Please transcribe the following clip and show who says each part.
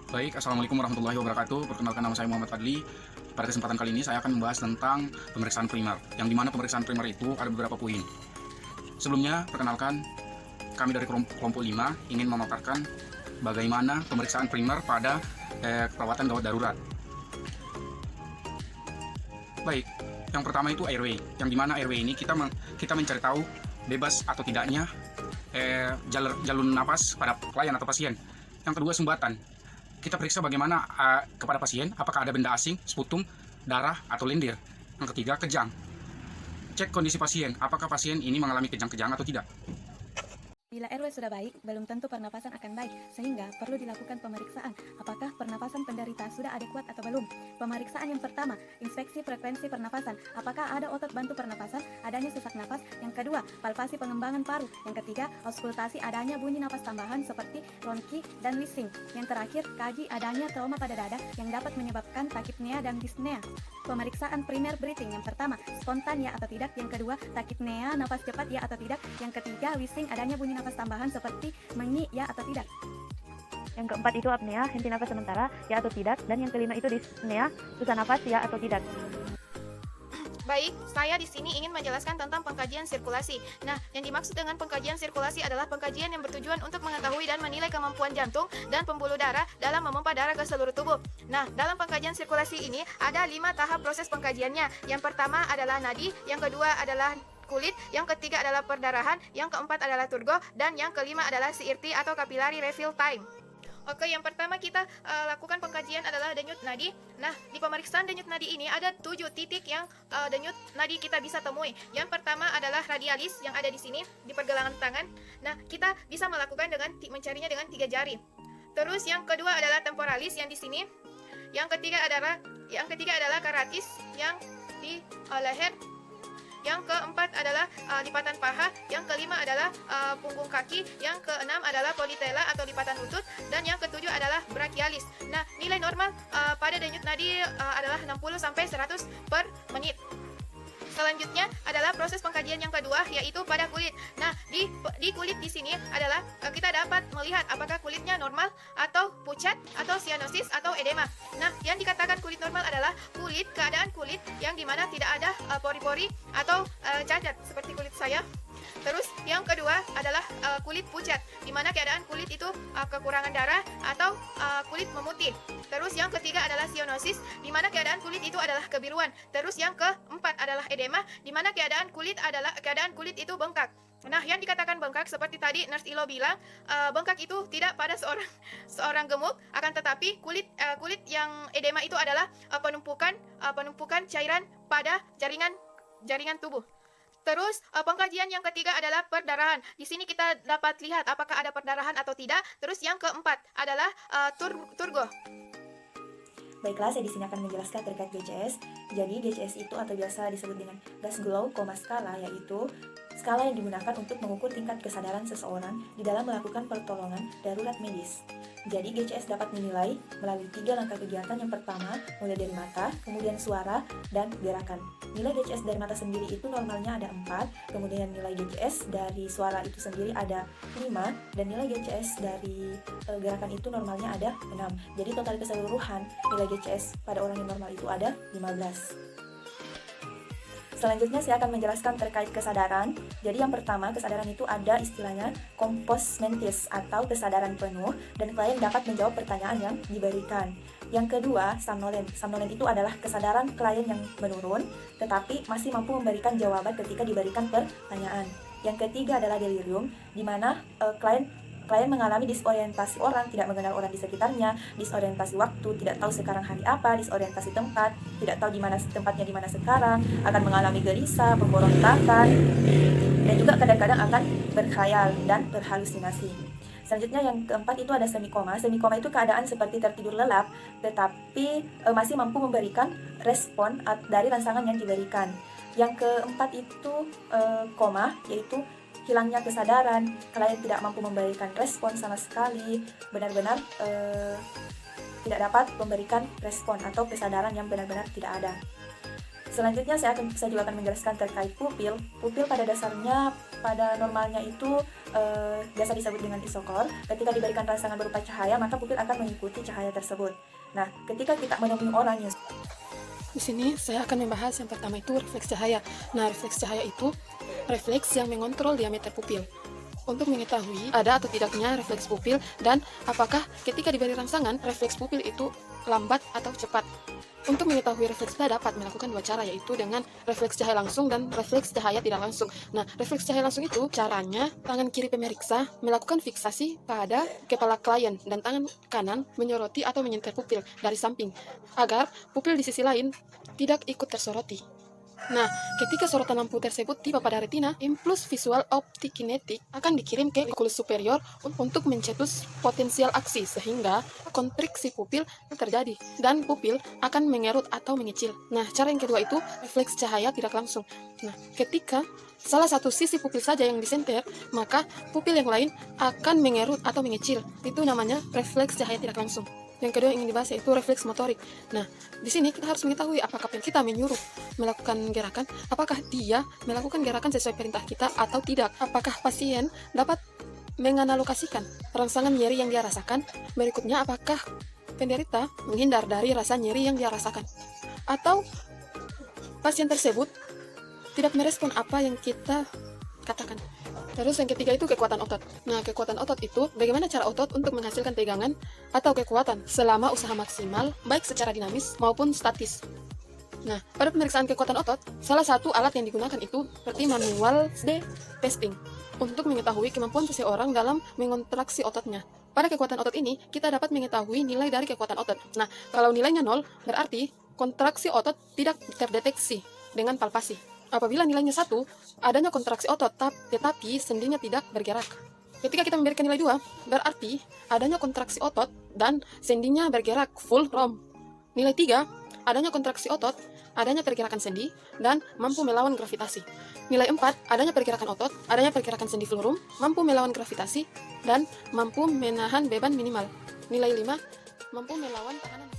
Speaker 1: Baik, Assalamualaikum warahmatullahi wabarakatuh. Perkenalkan, nama saya Muhammad Fadli. Pada kesempatan kali ini saya akan membahas tentang pemeriksaan primer, yang dimana pemeriksaan primer itu ada beberapa poin. Sebelumnya, perkenalkan, kami dari kelompok 5 ingin memaparkan bagaimana pemeriksaan primer pada perawatan gawat darurat. Baik, yang pertama itu airway, yang dimana airway ini kita mencari tahu bebas atau tidaknya jalur napas pada klien atau pasien. Yang kedua, sumbatan. Kita periksa bagaimana kepada pasien, apakah ada benda asing, sputum, darah, atau lendir. Yang ketiga, kejang. Cek kondisi pasien, apakah pasien ini mengalami kejang-kejang atau tidak.
Speaker 2: Bila airway sudah baik, belum tentu pernapasan akan baik, sehingga perlu dilakukan pemeriksaan apakah pernapasan penderita sudah adekuat atau belum. Pemeriksaan yang pertama, inspeksi frekuensi pernapasan, apakah ada otot bantu pernapasan, adanya sesak napas. Yang kedua, palpasi pengembangan paru. Yang ketiga, auskultasi, adanya bunyi napas tambahan seperti ronki dan wheezing. Yang terakhir, kaji adanya trauma pada dada yang dapat menyebabkan takipnea dan dyspnea. Pemeriksaan primer breathing, yang pertama, spontan ya atau tidak. Yang kedua, takipnea, napas cepat ya atau tidak. Yang ketiga, wheezing, adanya bunyi napas tambahan seperti mengi ya atau tidak.
Speaker 3: Yang keempat itu apnea, henti nafas sementara ya atau tidak. Dan yang kelima itu dyspnea, susah nafas ya atau tidak.
Speaker 4: Baik, saya di sini ingin menjelaskan tentang pengkajian sirkulasi. Nah, yang dimaksud dengan pengkajian sirkulasi adalah pengkajian yang bertujuan untuk mengetahui dan menilai kemampuan jantung dan pembuluh darah dalam memompa darah ke seluruh tubuh. Nah, dalam pengkajian sirkulasi ini ada 5 tahap proses pengkajiannya. Yang pertama adalah nadi, yang kedua adalah kulit, yang ketiga adalah perdarahan, yang keempat adalah turgo, dan yang kelima adalah CRT atau capillary refill time. Oke, yang pertama kita lakukan pengkajian adalah denyut nadi. Nah, di pemeriksaan denyut nadi ini ada 7 titik yang denyut nadi kita bisa temui. Yang pertama adalah radialis yang ada di sini di pergelangan tangan. Nah, kita bisa melakukan dengan mencarinya dengan 3 jari. Terus yang kedua adalah temporalis yang di sini. Yang ketiga adalah karatis yang di leher. Yang keempat adalah lipatan paha, yang kelima adalah punggung kaki, yang keenam adalah politela atau lipatan lutut, dan yang ketujuh adalah brachialis. Nah, nilai normal pada denyut nadi adalah 60 sampai 100 per menit. Selanjutnya adalah proses pengkajian yang kedua, yaitu pada kulit. Nah, di kulit di sini adalah kita dapat melihat apakah kulitnya normal atau pucat atau sianosis atau edema. Nah, yang dikatakan kulit normal adalah keadaan kulit yang dimana tidak ada pori-pori atau cacat seperti kulit saya. Terus yang kedua adalah kulit pucat, di mana keadaan kulit itu kekurangan darah atau kulit memutih. Terus yang ketiga adalah sianosis, di mana keadaan kulit itu adalah kebiruan. Terus yang keempat adalah edema, di mana keadaan kulit itu bengkak. Nah, yang dikatakan bengkak seperti tadi Nurse Ilo bilang, bengkak itu tidak pada seorang gemuk, akan tetapi kulit yang edema itu adalah penumpukan cairan pada jaringan tubuh. Terus pengkajian yang ketiga adalah perdarahan. Di sini kita dapat lihat apakah ada perdarahan atau tidak. Terus yang keempat adalah turgo.
Speaker 5: Baiklah, saya di sini akan menjelaskan terkait GCS. Jadi GCS itu atau biasa disebut dengan gas glow, skala, yaitu skala yang digunakan untuk mengukur tingkat kesadaran seseorang di dalam melakukan pertolongan darurat medis. Jadi GCS dapat dinilai melalui 3 langkah kegiatan. Yang pertama, mulai dari mata, kemudian suara, dan gerakan. Nilai GCS dari mata sendiri itu normalnya ada 4, kemudian nilai GCS dari suara itu sendiri ada 5, dan nilai GCS dari gerakan itu normalnya ada 6. Jadi total keseluruhan nilai GCS pada orang yang normal itu ada 15. Selanjutnya saya akan menjelaskan terkait kesadaran. Jadi yang pertama, kesadaran itu ada istilahnya compos mentis atau kesadaran penuh, dan klien dapat menjawab pertanyaan yang diberikan. Yang kedua, somnolen. Somnolen itu adalah kesadaran klien yang menurun, tetapi masih mampu memberikan jawaban ketika diberikan pertanyaan. Yang ketiga adalah delirium, di mana klien mengalami disorientasi orang, tidak mengenal orang di sekitarnya, disorientasi waktu, tidak tahu sekarang hari apa, disorientasi tempat, tidak tahu di mana tempatnya di mana sekarang, akan mengalami gelisah, pemberontakan, dan juga kadang-kadang akan berkhayal dan berhalusinasi. Selanjutnya yang keempat itu ada semikoma. Semikoma itu keadaan seperti tertidur lelap, tetapi masih mampu memberikan respon dari rangsangan yang diberikan. Yang keempat itu koma, yaitu hilangnya kesadaran, klien tidak mampu memberikan respon sama sekali, benar-benar tidak dapat memberikan respon atau kesadaran yang benar-benar tidak ada. Selanjutnya saya juga akan menjelaskan terkait pupil. Pupil pada dasarnya, pada normalnya itu biasa disebut dengan isokor. Ketika diberikan rangsangan berupa cahaya, maka pupil akan mengikuti cahaya tersebut. Nah, ketika kita menemui orang yang
Speaker 6: Di sini saya akan membahas yang pertama itu refleks cahaya. Nah, refleks cahaya itu refleks yang mengontrol diameter pupil. Untuk mengetahui ada atau tidaknya refleks pupil dan apakah ketika diberi rangsangan refleks pupil itu lambat atau cepat. Untuk mengetahui refleks kita dapat melakukan dua cara, yaitu dengan refleks cahaya langsung dan refleks cahaya tidak langsung. Nah, refleks cahaya langsung itu caranya tangan kiri pemeriksa melakukan fiksasi pada kepala klien dan tangan kanan menyoroti atau menyentuh pupil dari samping agar pupil di sisi lain tidak ikut tersoroti. Nah, ketika sorotan lampu tersebut tiba pada retina, impuls visual optik kinetik akan dikirim ke kulus superior untuk mencetus potensial aksi sehingga kontriksi pupil terjadi dan pupil akan mengerut atau mengecil. Nah, cara yang kedua itu refleks cahaya tidak langsung. Nah, ketika salah satu sisi pupil saja yang disenter, maka pupil yang lain akan mengerut atau mengecil. Itu namanya refleks cahaya tidak langsung. Yang kedua yang ingin dibahas yaitu refleks motorik. Nah, di sini kita harus mengetahui apakah kita menyuruh melakukan gerakan, apakah dia melakukan gerakan sesuai perintah kita atau tidak. Apakah pasien dapat menganalogasikan rangsangan nyeri yang dia rasakan. Berikutnya, apakah penderita menghindar dari rasa nyeri yang dia rasakan. Atau pasien tersebut tidak merespon apa yang kita katakan. Terus yang ketiga itu kekuatan otot. Nah, kekuatan otot itu bagaimana cara otot untuk menghasilkan tegangan atau kekuatan selama usaha maksimal, baik secara dinamis maupun statis. Nah, pada pemeriksaan kekuatan otot, salah satu alat yang digunakan itu seperti manual de testing untuk mengetahui kemampuan seseorang dalam mengontraksi ototnya. Pada kekuatan otot ini, kita dapat mengetahui nilai dari kekuatan otot. Nah, kalau nilainya 0, berarti kontraksi otot tidak terdeteksi dengan palpasi. Apabila nilainya 1, adanya kontraksi otot, tetapi sendinya tidak bergerak. Ketika kita memberikan nilai 2, berarti adanya kontraksi otot dan sendinya bergerak full ROM. Nilai 3, adanya kontraksi otot, adanya pergerakan sendi, dan mampu melawan gravitasi. Nilai 4, adanya pergerakan otot, adanya pergerakan sendi full ROM, mampu melawan gravitasi, dan mampu menahan beban minimal. Nilai 5, mampu melawan tekanan.